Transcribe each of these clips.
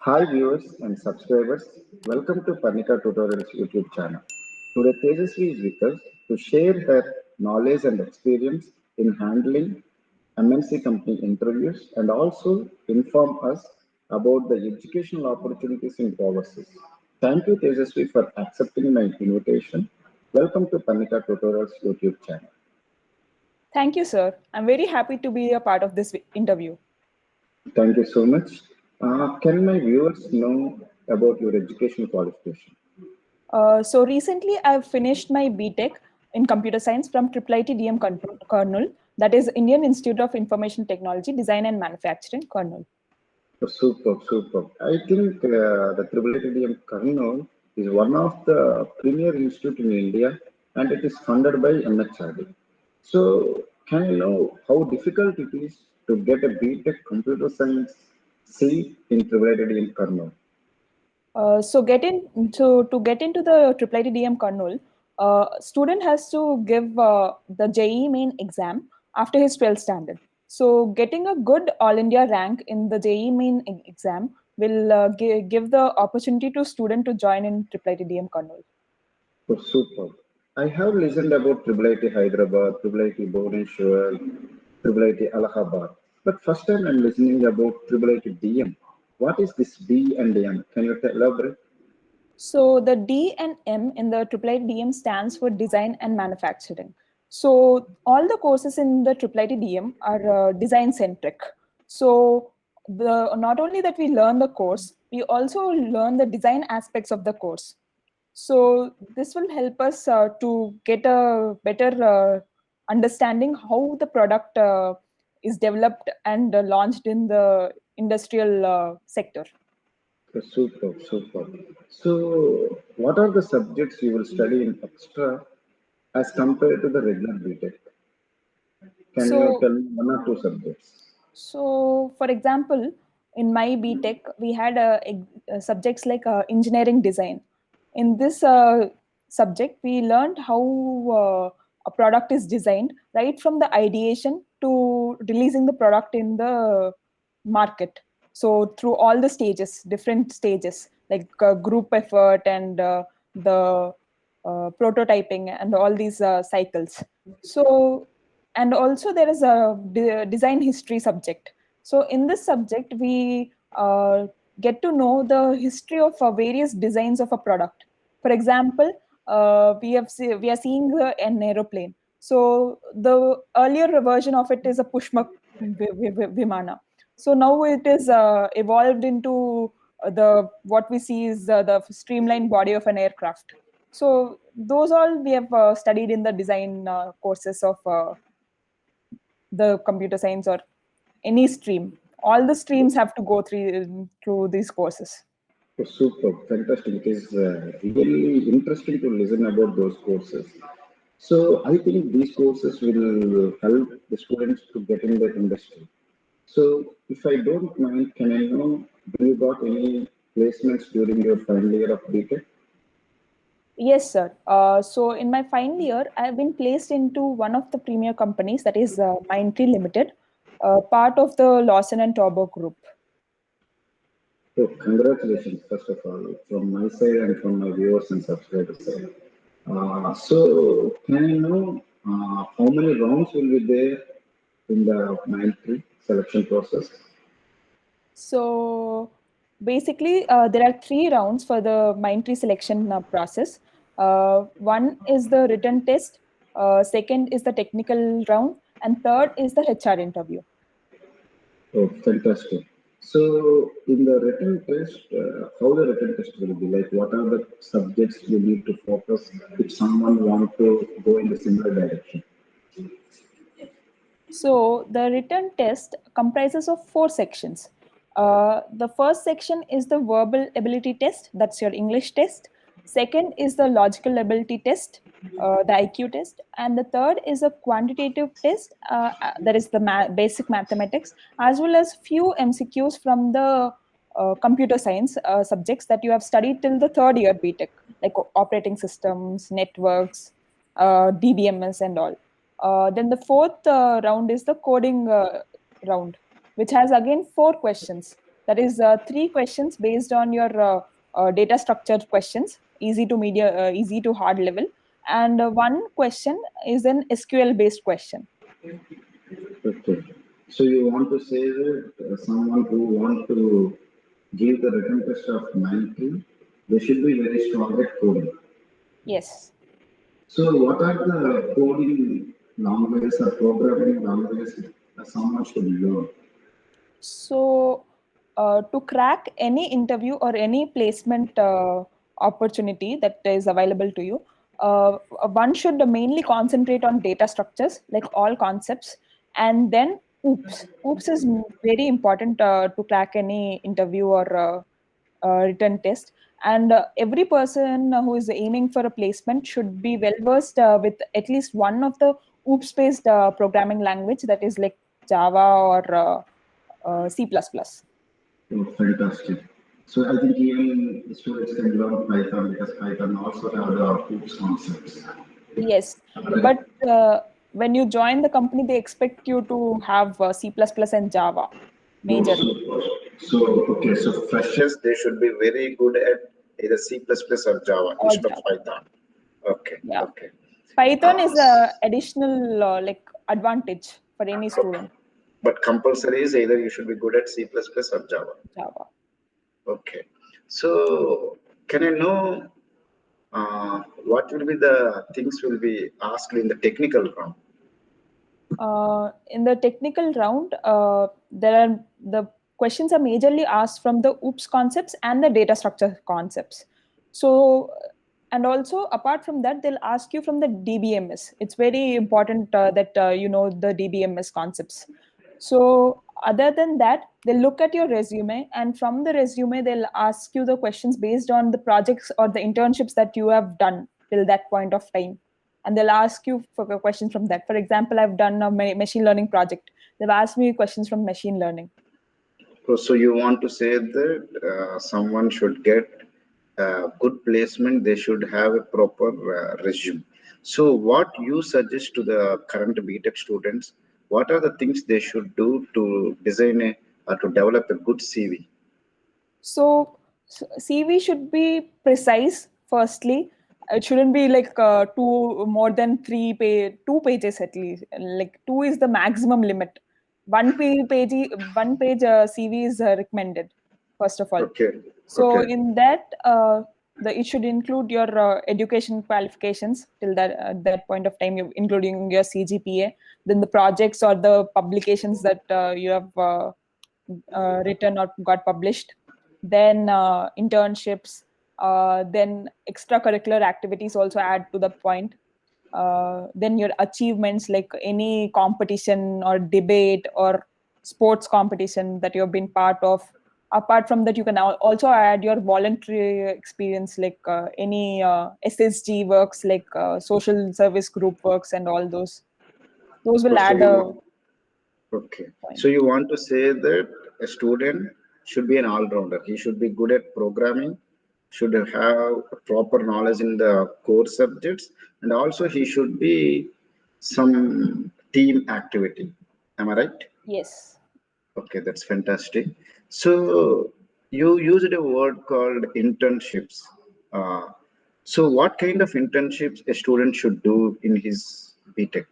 Hi viewers and subscribers, welcome to Parnika Tutorials YouTube channel. Today Tejasvi is with us to share her knowledge and experience in handling MNC company interviews and also inform us about the educational opportunities in overseas. Thank you Tejasvi for accepting my invitation. Welcome to Parnika Tutorials YouTube channel. Thank you, sir. I'm very happy to be a part of this interview. Thank you so much. Can my viewers know about your education qualification? So recently, I've finished my BTech in computer science from IIIT DM Kurnool, that is Indian Institute of Information Technology, Design and Manufacturing, Kurnool. Super, super. I think the IIITM Karnool is one of the premier institute in India and it is funded by MHRD. So, can you know how difficult it is to get a BTech computer science seat in IIITM Karnool? To get into the IIIT DM Kurnool, student has to give the JEE main exam after his 12th standard. So getting a good All India rank in the JEE main exam will give the opportunity to student to join in IIIT DM Kurnool. Oh, super. I have listened about IIIT Hyderabad, IIIT Bhubaneswar, IIIT Allahabad. But first time I'm listening about IIIT DM. What is this B and M? Can you elaborate? So the D and M in the IIIT DM stands for Design and Manufacturing. So all the courses in the IIIT DM are design centric. So not only that we learn the course, we also learn the design aspects of the course. So this will help us to get a better understanding how the product is developed and launched in the industrial sector. Super, super. So, what are the subjects you will study in extra as compared to the regular BTech? Can you So tell me one or two subjects? So, for example, in my BTech, we had subjects like engineering design. In this subject, we learned how a product is designed right from the ideation to releasing the product in the market. So, through all the stages, different stages like group effort and the prototyping and all these cycles. So, and also there is a design history subject. So in this subject we get to know the history of various designs of a product. For example, we are seeing an aeroplane. So the earlier version of it is a pushmak vimana. So now it is evolved into the what we see is the streamlined body of an aircraft. So those all we have studied in the design courses of the computer science or any stream. All the streams have to go through these courses. Super, fantastic. It is really interesting to listen about those courses. So, I think these courses will help the students to get in the industry. So, if I don't mind, can I know, do you got any placements during your final year of BTech? Yes, sir. So in my final year, I've been placed into one of the premier companies, that is Mindtree Limited, part of the Lawson and Tauber group. So, congratulations, first of all, from my side and from my viewers and subscribers side. So, can I know how many rounds will be there in the Mindtree selection process? So basically, there are 3 rounds for the Mindtree selection process. One is the written test, second is the technical round, and third is the HR interview. Oh, fantastic. So, in the written test, how the written test will be? Like, what are the subjects you need to focus if someone want to go in the similar direction? So the written test comprises of 4 sections. The first section is the verbal ability test, that's your English test. Second is the logical ability test, the IQ test. And the third is a quantitative test, that is the basic mathematics, as well as few MCQs from the computer science subjects that you have studied till the third year BTech, like operating systems, networks, DBMS, and all. Then the fourth round is the coding round, which has again 4 questions. That is 3 questions based on your data structure questions, easy to easy to hard level, and 1 question is an SQL based question. Okay. So you want to say that someone who want to give the written test of 90, they should be very strong at coding. Yes. So what are the coding languages or programming languages that someone should learn? So, to crack any interview or any placement opportunity that is available to you, one should mainly concentrate on data structures, like all concepts, and then OOPS. OOPS is very important to crack any interview or written test. And every person who is aiming for a placement should be well versed with at least one of the OOPS based programming language, that is like Java or C++. Oh, fantastic. So I think even the students can learn Python because Python also have the OOPS concepts. Yes, but when you join the company, they expect you to have C++ and Java Oh, majorly, okay, so freshers, they should be very good at either C++ or Java or instead of Java. Python. Okay, Yeah, okay. Python is a additional like advantage for any student. But compulsory is either you should be good at C++ or Java. Java. Okay. So can I know what will be the things will be asked in the technical round? In the technical round, the questions are majorly asked from the OOPS concepts and the data structure concepts. So, and also apart from that, they'll ask you from the DBMS. It's very important that you know the DBMS concepts. So, other than that, they'll look at your resume, and from the resume, they'll ask you the questions based on the projects or the internships that you have done till that point of time, and they'll ask you for questions from that. For example, I've done a machine learning project. They've asked me questions from machine learning. So you want to say that someone should get good placement, they should have a proper resume. So what you suggest to the current BTech students, what are the things they should do to design a or to develop a good CV? So CV should be precise. Firstly, it shouldn't be like two more than 2 pages at least. Like 2 is the maximum limit. One page CV is recommended. First of all, Okay, so okay. in that it should include your education qualifications till that point of time, you including your CGPA, then the projects or the publications that you have written or got published, then internships, then extracurricular activities also add to the point, then your achievements like any competition or debate or sports competition that you've been part of. Apart from that, you can also add your voluntary experience, like any SSG works, like social service group works, and all those will So add you a want, okay. point. So you want to say that a student should be an all-rounder. He should be good at programming, should have proper knowledge in the core subjects, and also he should be some team activity. Am I right? Yes. Okay, that's fantastic. So you used a word called internships. Uh, so what kind of internships a student should do in his BTech?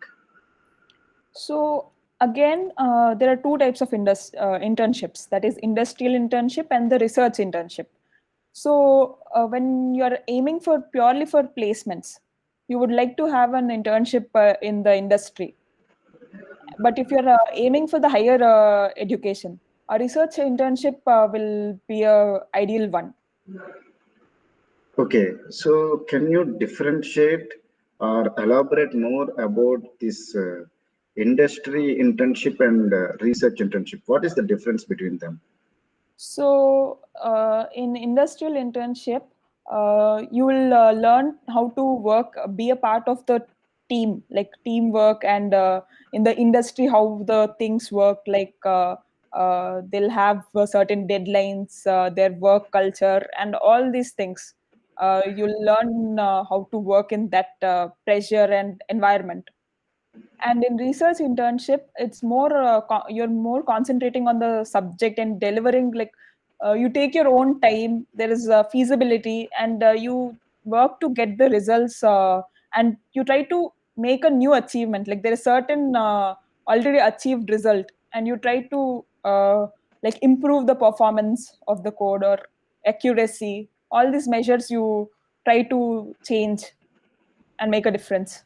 So again, there are 2 types of internships. That is industrial internship and the research internship. So when you are aiming for purely for placements, you would like to have an internship in the industry. But if you're aiming for the higher education, a research internship will be a ideal one. Okay, so can you differentiate or elaborate more about this industry internship and research internship? What is the difference between them? So, in industrial internship, you will learn how to work, be a part of the team, like teamwork, and in the industry, how the things work. Like they'll have certain deadlines, their work culture, and all these things. You'll learn how to work in that pressure and environment. And in research internship, it's more you're more concentrating on the subject and delivering like you take your own time. There is feasibility, and you work to get the results, and you try to make a new achievement. Like there is certain already achieved result, and you try to like improve the performance of the code or accuracy. All these measures you try to change and make a difference.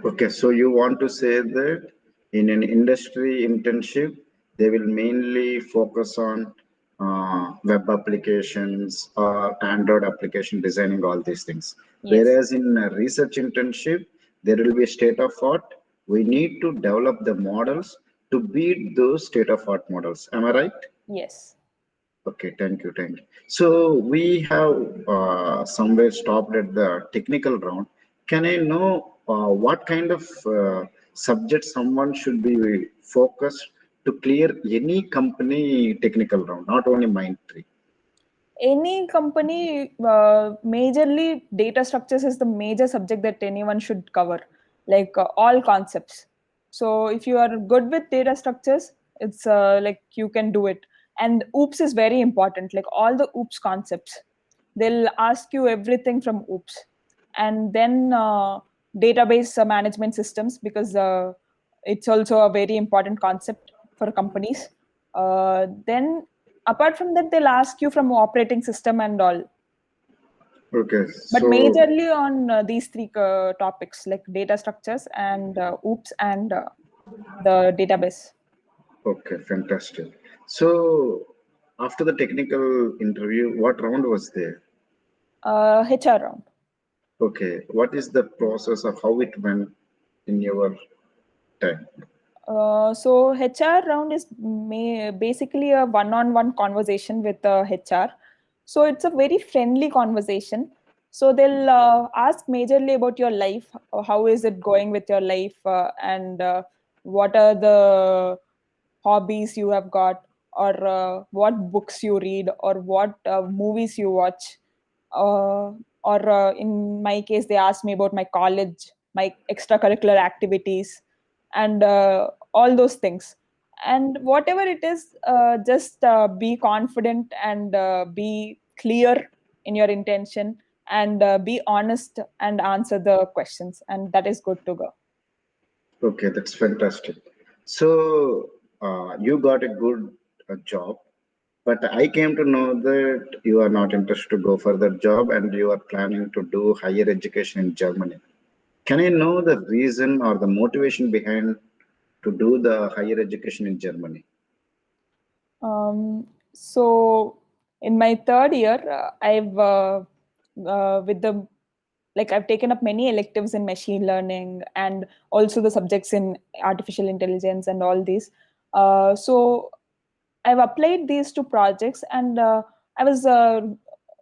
Okay, so you want to say that in an industry internship, they will mainly focus on web applications or Android application designing, all these things. Yes. Whereas in a research internship, there will be a state of art. We need to develop the models to beat those state of art models. Am I right? Yes. Okay, thank you, thank you. So we have somewhere stopped at the technical round. Can I know what kind of subject someone should be focused to clear any company technical round, not only Mindtree? Any company, majorly data structures is the major subject that anyone should cover, like all concepts. So if you are good with data structures, it's like you can do it. And oops is very important, like all the oops concepts, they'll ask you everything from oops. And then database management systems, because it's also a very important concept for companies. Then apart from that, they'll ask you from operating system and all, Okay, but so majorly on these three topics, like data structures and oops and the database. okay, fantastic. So after the technical interview, what round was there? HR round. Okay, what is the process of how it went in your time? So HR round is basically a one-on-one conversation with HR. So it's a very friendly conversation. So they'll ask majorly about your life, how is it going with your life, and what are the hobbies you have got, or what books you read, or what movies you watch. Or in my case, they asked me about my college, my extracurricular activities, and all those things. And whatever it is, just be confident and be clear in your intention, and be honest and answer the questions, and that is good to go. Okay, that's fantastic. So you got a good job, but I came to know that you are not interested to go for that job and you are planning to do higher education in Germany. Can I know the reason or the motivation behind to do the higher education in Germany? So in my third year, I've with the like I've taken up many electives in machine learning and also the subjects in artificial intelligence and all these. So I've applied these two projects, and I was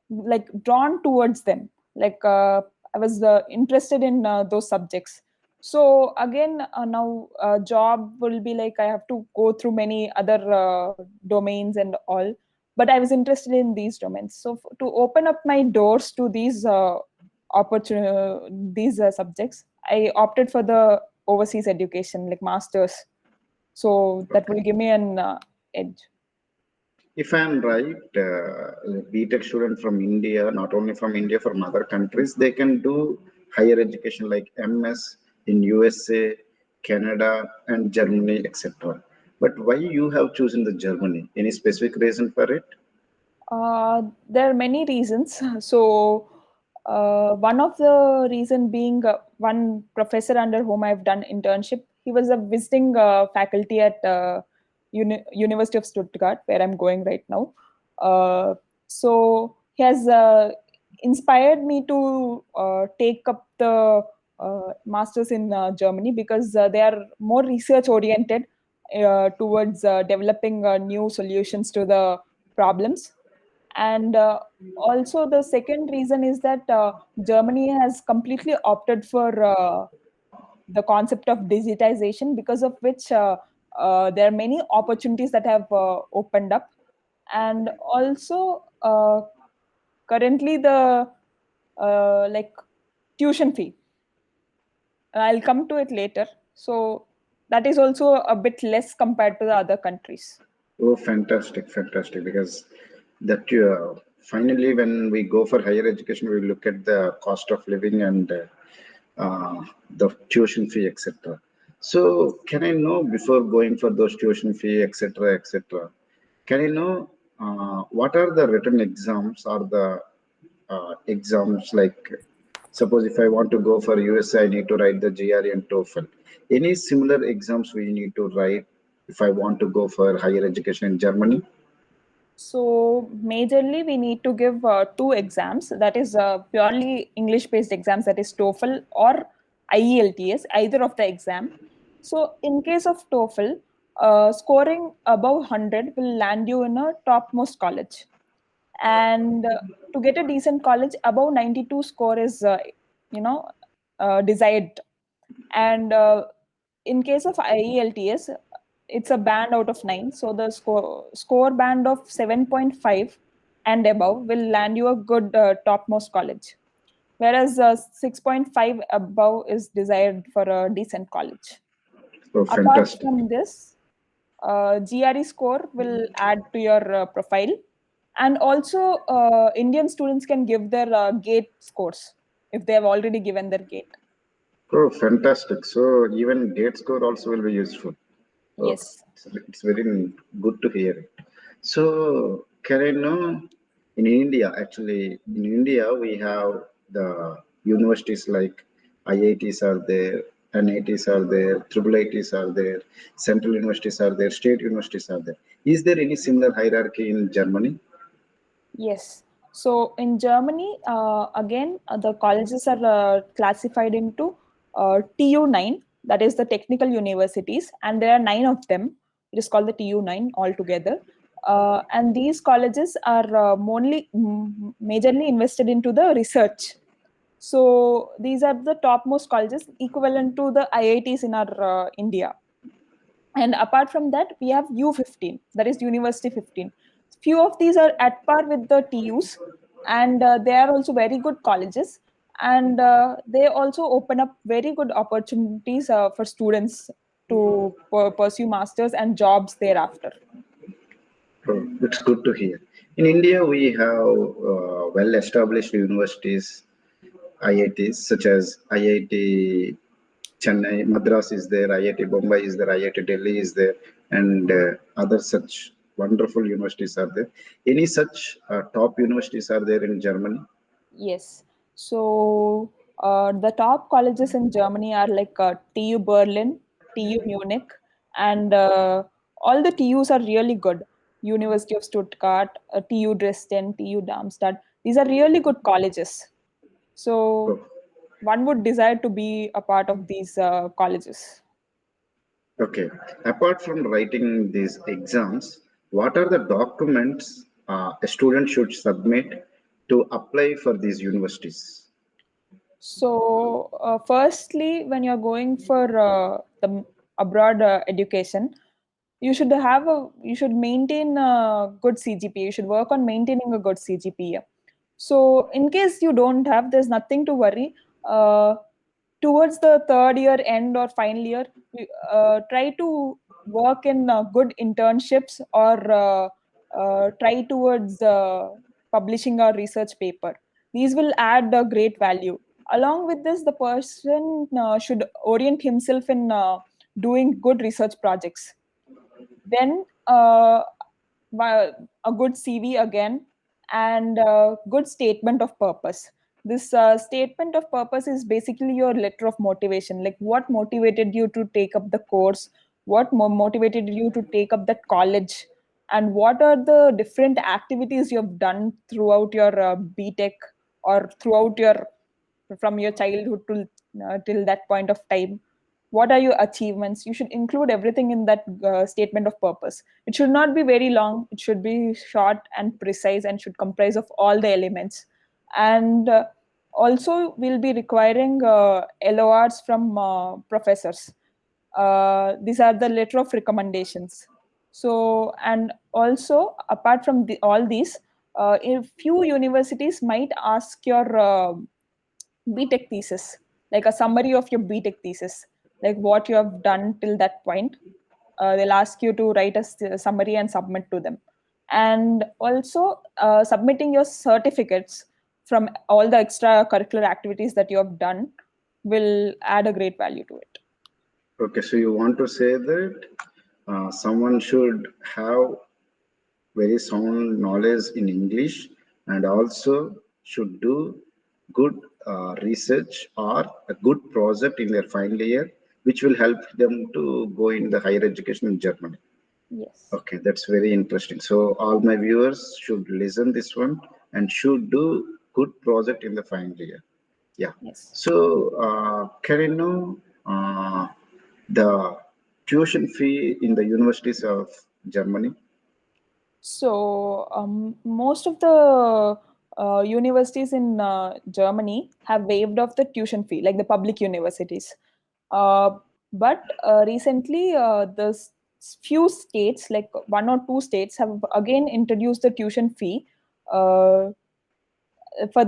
like drawn towards them. Like I was interested in those subjects. So again, now job will be like I have to go through many other domains and all. But I was interested in these domains. So to open up my doors to these these subjects, I opted for the overseas education, like masters. So that Okay. will give me an edge. If I'm right, a BTech student from India, not only from India, from other countries, they can do higher education like MS in USA, Canada, and Germany, etc. But why you have chosen the Germany? Any specific reason for it? There are many reasons. So, one of the reason being one professor under whom I've done internship. He was a visiting faculty at University of Stuttgart, where I'm going right now. So he has inspired me to take up the masters in Germany, because they are more research oriented towards developing new solutions to the problems. And also the second reason is that Germany has completely opted for the concept of digitization, because of which there are many opportunities that have opened up. And also currently the like tuition fee, I'll come to it later. So that is also a bit less compared to the other countries. Oh, fantastic, fantastic. Because that finally, when we go for higher education, we look at the cost of living and the tuition fee, etc. So, can I know before going for those tuition fee, etc., etc., can I know what are the written exams or the exams like? Suppose if I want to go for USA, I need to write the GRE and TOEFL. Any similar exams we need to write if I want to go for higher education in Germany? So majorly we need to give two exams, that is purely English based exams, that is TOEFL or IELTS, either of the exam. So in case of TOEFL, scoring above 100 will land you in a topmost college. And to get a decent college, above 92 score is, you know, desired. And in case of IELTS, it's a band out of 9. So the score band of 7.5 and above will land you a good topmost college. Whereas 6.5 above is desired for a decent college. Oh, Apart fantastic. from this, GRE score will add to your profile. And also, Indian students can give their GATE scores if they have already given their GATE. Oh, fantastic. So even GATE score also will be useful. Oh, Yes. it's very good to hear it. So can I know in India, actually, in India, we have the universities like IITs are there, NITs are there, triple ITs are there, central universities are there, state universities are there. Is there any similar hierarchy in Germany? Yes. So in Germany, again, the colleges are classified into TU9, that is the technical universities, and there are 9 of them. It is called the TU9 altogether. And these colleges are majorly invested into the research. So these are the topmost colleges, equivalent to the IITs in our India. And apart from that, we have U15, that is University 15. Few of these are at par with the TUs, and they are also very good colleges. And they also open up very good opportunities for students to pursue masters and jobs thereafter. Oh, it's good to hear. In India, we have well-established universities, IITs, such as IIT Chennai, Madras is there, IIT Bombay is there, IIT Delhi is there, and other such wonderful universities are there. Any such top universities are there in Germany? Yes. So the top colleges in Germany are like TU Berlin, TU Munich, and all the TUs are really good. University of Stuttgart, TU Dresden, TU Darmstadt. These are really good colleges. So Oh, one would desire to be a part of these colleges. okay. Apart from writing these exams, what are the documents a student should submit to apply for these universities? So, firstly, when you're going for the abroad education, you should maintain a good CGPA. You should work on maintaining a good CGPA. So, in case you don't have, there's nothing to worry. Uh, Towards the third year end or final year, try to work in good internships or try towards publishing a research paper. These will add a great value. Along with this, the person should orient himself in doing good research projects. Then a good CV again, and a good statement of purpose. This statement of purpose is basically your letter of motivation, like what motivated you to take up the course, what motivated you to take up that college, and what are the different activities you have done throughout your BTech or throughout your from your childhood to till that point of time. What are your achievements? You should include everything in that statement of purpose. It should not be very long. It should be short and precise and should comprise of all the elements. And also we'll be requiring LORs from professors. These are the letter of recommendations. So, and also apart from all these, a few universities might ask your BTech thesis, like a summary of your BTech thesis, like what you have done till that point. They'll ask you to write a summary and submit to them. and also submitting your certificates from all the extracurricular activities that you have done will add a great value to it. Okay, so you want to say that someone should have very sound knowledge in English and also should do good research or a good project in their final year, which will help them to go in the higher education in Germany. Yes. Okay, that's very interesting. So all my viewers should listen this one and should do good project in the final year. Yeah. Yes. So can you know the tuition fee in the universities of Germany? So most of the universities in Germany have waived off the tuition fee, like the public universities. But recently, few states, like 1 or 2 states, have again introduced the tuition fee uh, for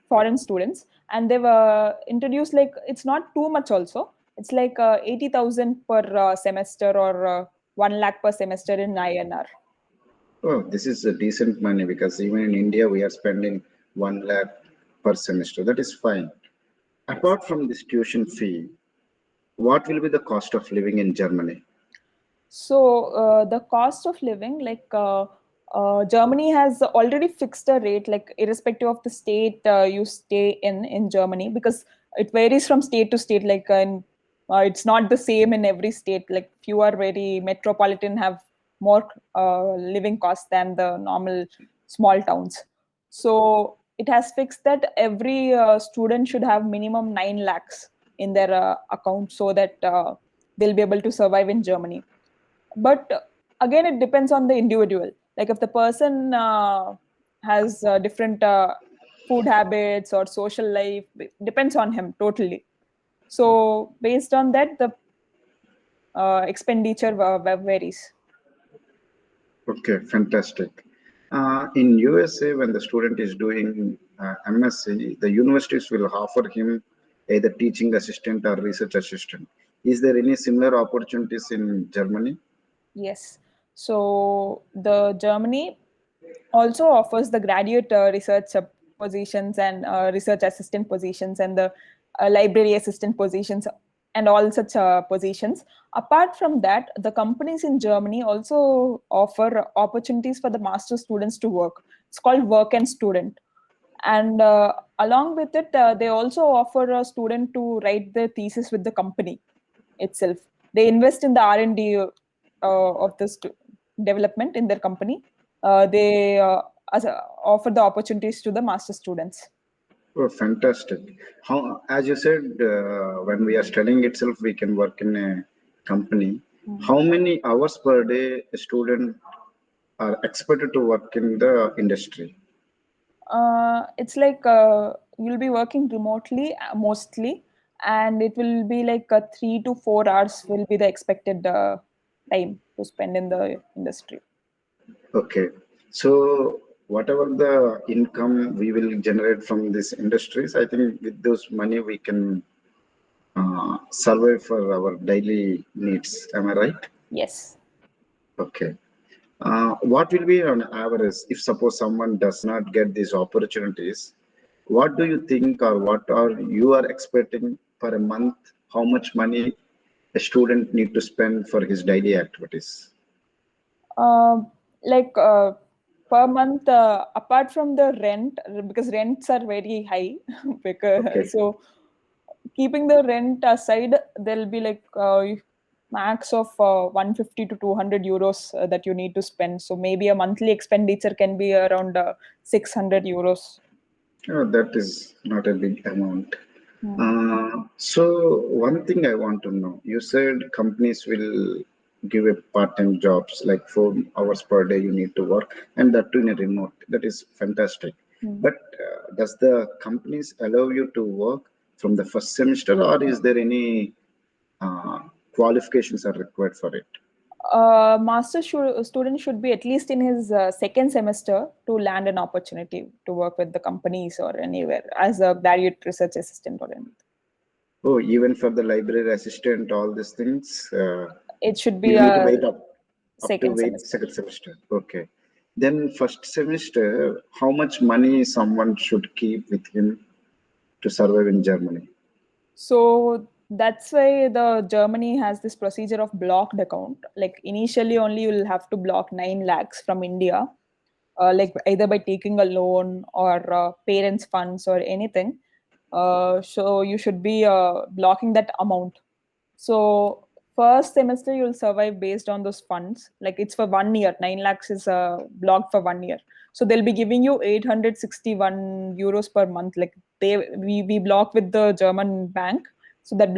foreign students, and they've introduced, like, it's not too much also. It's like 80,000 per semester, or 1 lakh per semester in INR. Oh, this is a decent money because even in India we are spending 1 lakh per semester. That is fine. Yes. Apart from this tuition fee, what will be the cost of living in Germany? So the cost of living, like Germany has already fixed a rate, like irrespective of the state you stay in Germany, because it varies from state to state. Like it's not the same in every state. Like few are very metropolitan, have more living costs than the normal small towns. So it has fixed that every student should have minimum 9 lakhs in their account, so that they'll be able to survive in Germany. But again, it depends on the individual. Like if the person has different food habits or social life, it depends on him totally. So based on that, the expenditure varies. Okay, fantastic. In USA, when the student is doing MSc, the universities will offer him either teaching assistant or research assistant. Is there any similar opportunities in Germany? Yes. So the Germany also offers the graduate research positions, and research assistant positions, and the library assistant positions, and all such positions. Apart from that, the companies in Germany also offer opportunities for the master students to work. It's called work and student. And along with it, they also offer a student to write their thesis with the company itself. They invest in the R&D of the development in their company. They offer the opportunities to the master students. Oh, fantastic. How, as you said, when we are studying itself, we can work in a company. Mm. How many hours per day a student are expected to work in the industry? It's like you'll be working remotely mostly, and it will be like 3 to 4 hours will be the expected time to spend in the industry. Okay. So whatever the income we will generate from these industries, I think with those money we can survive for our daily needs. Am I right? Yes. Okay. What will be on average if suppose someone does not get these opportunities? What do you think, or what are you are expecting per a month? How much money a student need to spend for his daily activities? Uh, like per month, apart from the rent, because rents are very high, Okay. because so keeping the rent aside, there'll be like max of 150 to 200 euros that you need to spend. So maybe a monthly expenditure can be around 600 euros. Oh, that is not a big amount. Hmm. So one thing I want to know, you said companies will give a part-time jobs like 4 hours per day you need to work, and that too in a remote. That is fantastic. Hmm. But does the companies allow you to work from the first semester, or is there any uh, qualifications are required for it? Student should be at least in his second semester to land an opportunity to work with the companies or anywhere as a graduate research assistant or anything. Oh, even for the library assistant, all these things, It should be you need to wait up. second semester. Second semester. Okay. Then first semester, how much money someone should keep with him to survive in Germany? So that's why the Germany has this procedure of blocked account. Like initially only you'll have to block 9 lakhs from India, like either by taking a loan or parents' funds or anything. So you should be blocking that amount. So first semester you'll survive based on those funds. Like it's for 1 year. 9 lakhs is blocked for 1 year. So they'll be giving you 861 euros per month. Like we block with the German bank. So that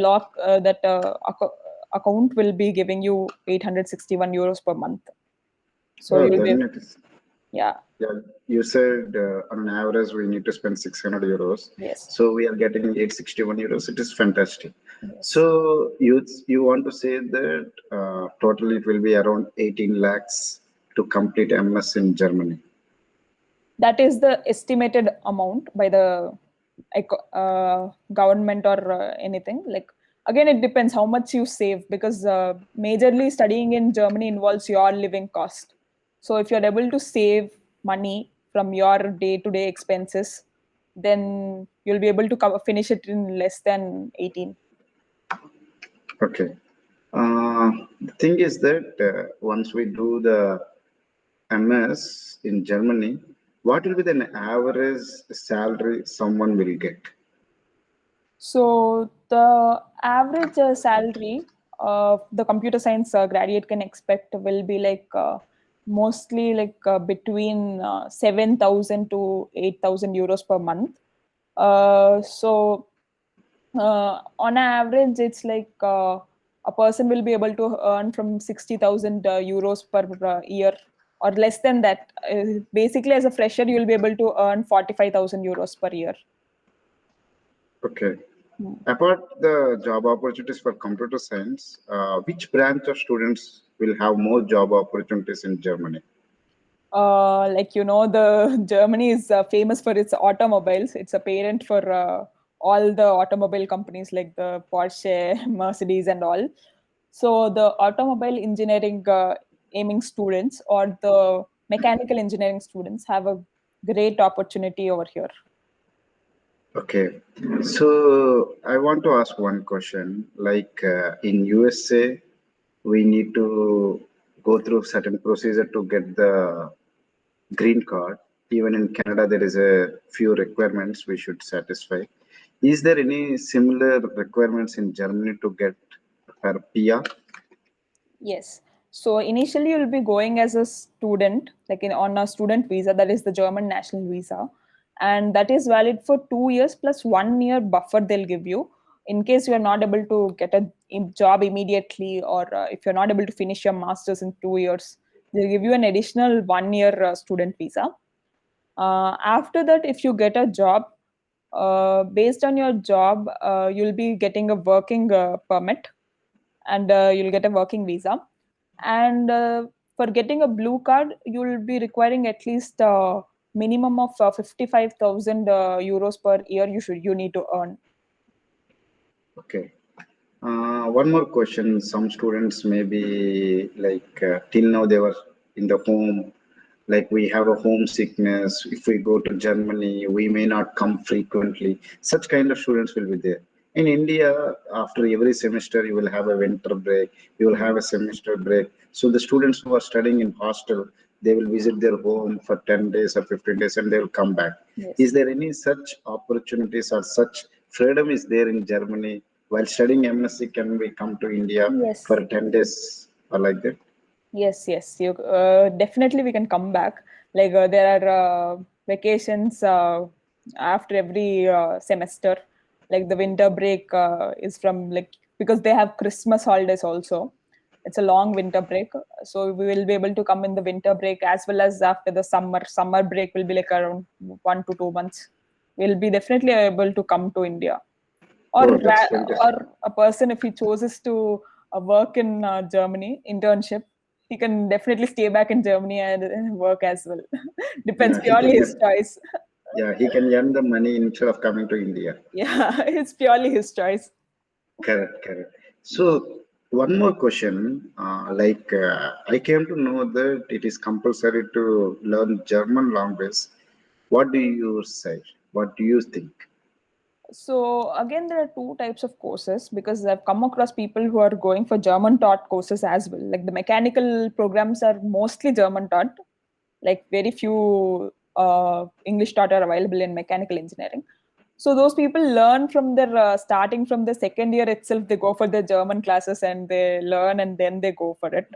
account will be giving you 861 euros per month. So Oh, you'll be, then it is. yeah. Yeah, you said on an average we need to spend 600 euros. Yes. So we are getting 861 euros. It is fantastic. Yes. So you want to say that totally it will be around 18 lakhs to complete MS in Germany. That is the estimated amount by the government or anything. Like again, it depends how much you save, because majorly studying in Germany involves your living cost. So if you're able to save money from your day-to-day expenses, then you'll be able to finish it in less than 18. Okay. The thing is that once we do the MS in Germany, what will be the average salary someone will get? So the average salary of the computer science graduate can expect will be like mostly like between 7,000 to 8,000 euros per month. On average, it's like a person will be able to earn from 60,000 euros per year or less than that. Basically, as a fresher, you'll be able to earn 45,000 euros per year. Okay. Apart the job opportunities for computer science, which branch of students will have more job opportunities in Germany? The Germany is famous for its automobiles. It's a parent for all the automobile companies like the Porsche, Mercedes, and all. So the automobile engineering aiming students or the mechanical engineering students have a great opportunity over here. Okay, so I want to ask one question. Like in USA, we need to go through certain procedure to get the green card. Even in Canada, there is a few requirements we should satisfy. Is there any similar requirements in Germany to get per PR? Yes. So initially you'll be going as a student, like on a student visa, that is the German national visa. And that is valid for 2 years plus 1 year buffer they'll give you in case you are not able to get a job immediately, or if you're not able to finish your master's in 2 years, they'll give you an additional 1 year student visa. After that, if you get a job, based on your job, you'll be getting a working permit, and you'll get a working visa. And for getting a blue card, you'll be requiring at least a minimum of 55,000 euros per year you need to earn. Okay. One more question. Some students may be like till now they were in the home, like we have a homesickness. If we go to Germany, we may not come frequently. Such kind of students will be there. In India, after every semester, you will have a winter break, you will have a semester break. So the students who are studying in hostel, they will visit their home for 10 days or 15 days and they will come back. Yes. Is there any such opportunities or such freedom is there in Germany? While studying MSc, can we come to India Yes. for 10 days or like that? Yes, you definitely we can come back. Like there are vacations after every semester. Like the winter break is from, like, because they have Christmas holidays also. It's a long winter break, so we will be able to come in the winter break as well as after the summer. Summer break will be like around 1 to 2 months. We'll be definitely able to come to India. Or Oh, that's fantastic. or a person, if he chooses to work in Germany internship, he can definitely stay back in Germany and work as well. Depends Yeah, he purely can. his choice. Yeah, he can earn the money instead of coming to India. Yeah, it's purely his choice. Correct, correct. So, One more question. I came to know that it is compulsory to learn German language. What do you say? What do you think? So again, there are two types of courses because I've come across people who are going for German taught courses as well. Like the mechanical programs are mostly German taught, like very few English taught are available in mechanical engineering. So those people learn from their starting from the second year itself. They go for the German classes and they learn and then they go for it.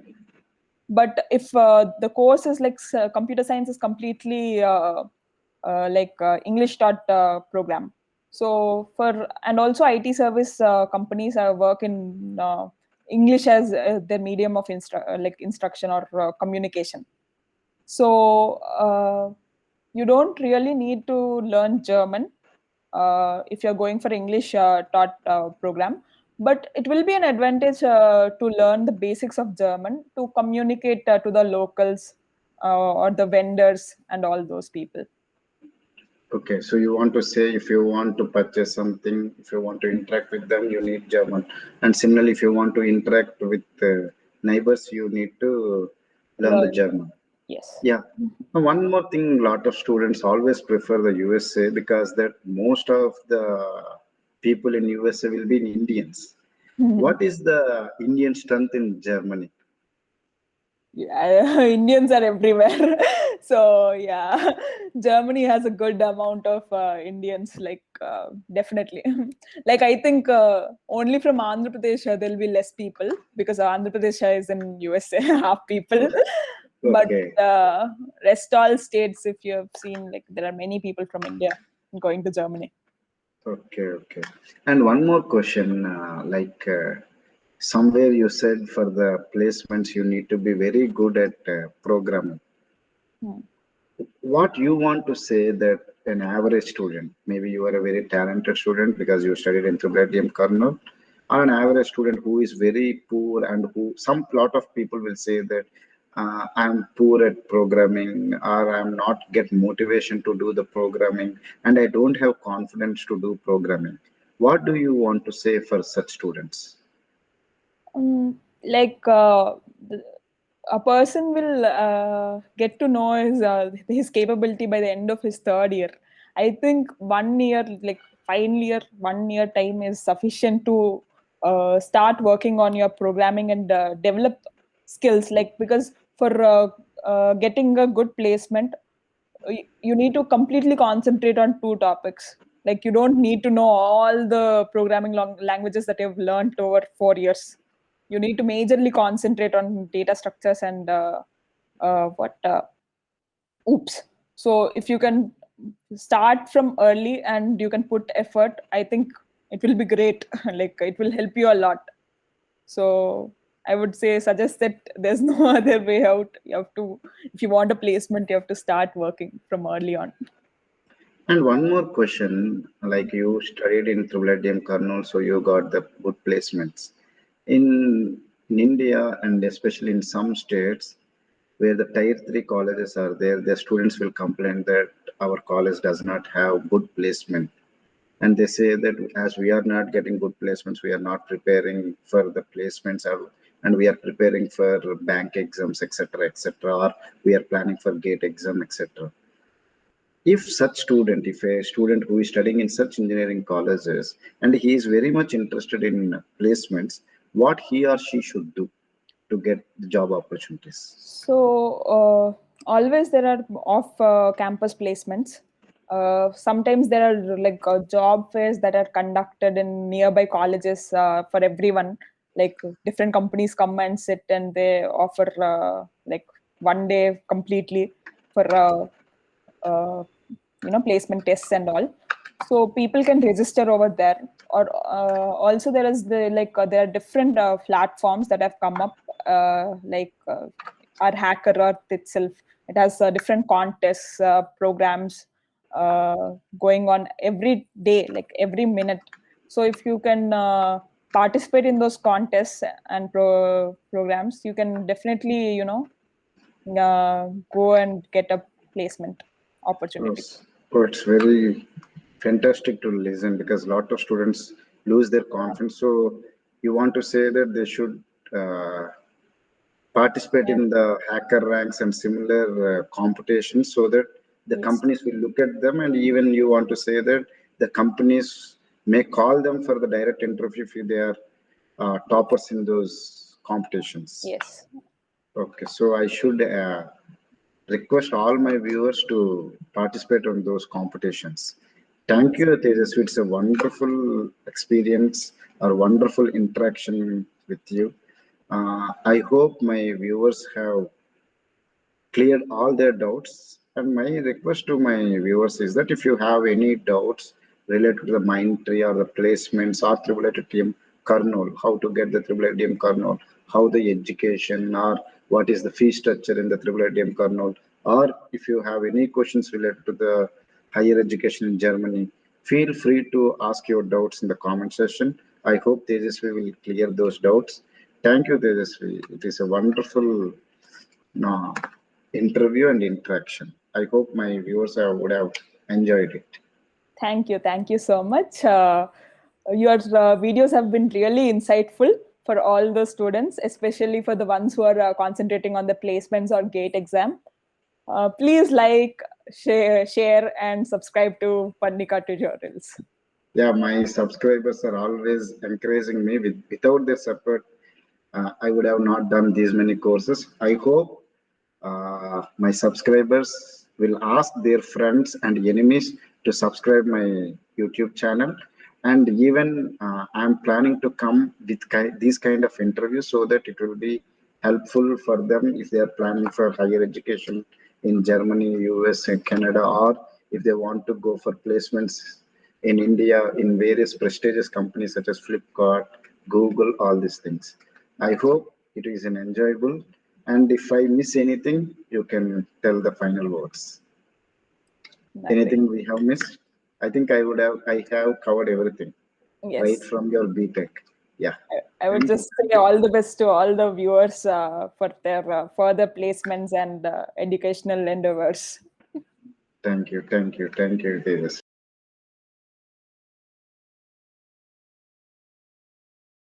But if the course is like computer science is completely English taught program. So for and also IT service companies work in English as their medium of instruction or communication. So you don't really need to learn German if you're going for English taught program. But it will be an advantage to learn the basics of German to communicate to the locals or the vendors and all those people. Okay, so you want to say if you want to purchase something, if you want to interact with them, you need German. And similarly, if you want to interact with neighbors, you need to learn the Learn. German. Yes. Yeah. One more thing, lot of students always prefer the USA because that most of the people in USA will be Indians. What is the Indian strength in Germany? Yeah, Indians are everywhere. So yeah, Germany has a good amount of Indians. Definitely, like I think only from Andhra Pradesh there'll be less people because Andhra Pradesh is in USA, half people. But Okay, rest all states, if you have seen, like there are many people from India going to Germany. okay. And one more question, somewhere you said for the placements you need to be very good at programming. Hmm. What you want to say that an average student, maybe you are a very talented student because you studied in Tribhuvan Karnool, or an average student who is very poor and who some lot of people will say that I'm poor at programming or I'm not get motivation to do the programming and I don't have confidence to do programming. What do you want to say for such students? Um, like a person will get to know his capability by the end of his third year. I think 1 year, like final year, 1 year time is sufficient to start working on your programming and develop skills. Like because for getting a good placement, you need to completely concentrate on two topics. Like you don't need to know all the programming languages that you've learned over 4 years. You need to majorly concentrate on data structures and what oops. So if you can start from early and you can put effort, I think it will be great. Like it will help you a lot. So I would say suggest that there's no other way out. You have to, if you want a placement, you have to start working from early on. And one more question, like you studied in Tribhuvan Karnool, so you got the good placements. In India and especially in some states where the tier 3 colleges are there, the students will complain that our college does not have good placement. And they say that as we are not getting good placements, we are not preparing for the placements and we are preparing for bank exams, etc., or we are planning for gate exam, etc. If such student, if a student who is studying in such engineering colleges and he is very much interested in placements, what he or she should do to get the job opportunities? So always there are off campus placements. Sometimes there are like job fairs that are conducted in nearby colleges for everyone. Like different companies come and sit and they offer like 1 day completely for placement tests and all. So people can register over there. Or also there is there are different platforms that have come up our Hacker Earth itself. It has different contests, programs going on every day, like every minute. So if you can participate in those contests and programs, you can definitely go and get a placement Oh, opportunity. it's very fantastic to listen because a lot of students lose their confidence. So you want to say that they should participate in the hacker ranks and similar competitions so that the Yes. companies will look at them, and even you want to say that the companies may call them for the direct interview if they are toppers in those competitions. Yes. Okay, so I should request all my viewers to participate on those competitions. Thank you, Tejasvi. It's a wonderful experience or wonderful interaction with you. I hope my viewers have cleared all their doubts. And my request to my viewers is that if you have any doubts related to the Mindtree or the placements or IIITM kernel, how to get the IIITM kernel, how the education or what is the fee structure in the IIITM kernel, or if you have any questions related to the higher education in Germany, feel free to ask your doubts in the comment section. I hope Tejasvi will clear those doubts. Thank you, Tejasvi. It is a wonderful interview and interaction. I hope my viewers would have enjoyed it. Thank you. Thank you so much. Your videos have been really insightful for all the students, especially for the ones who are concentrating on the placements or GATE exam. Please like, share, and subscribe to Parnika Tutorials. Yeah, my subscribers are always encouraging me. Without their support, I would have not done these many courses. I hope my subscribers will ask their friends and enemies to subscribe my YouTube channel. And even I'm planning to come with these kind of interviews so that it will be helpful for them if they are planning for higher education in Germany, US, and Canada, or if they want to go for placements in India in various prestigious companies such as Flipkart, Google, all these things. I hope it is an enjoyable. And if I miss anything, you can tell the final words. Nothing. Anything we have missed? I think I have covered everything. Yes. Right from your BTech. Yeah. I would just say all the best to all the viewers for their further placements and educational endeavors. Thank you, Tejas.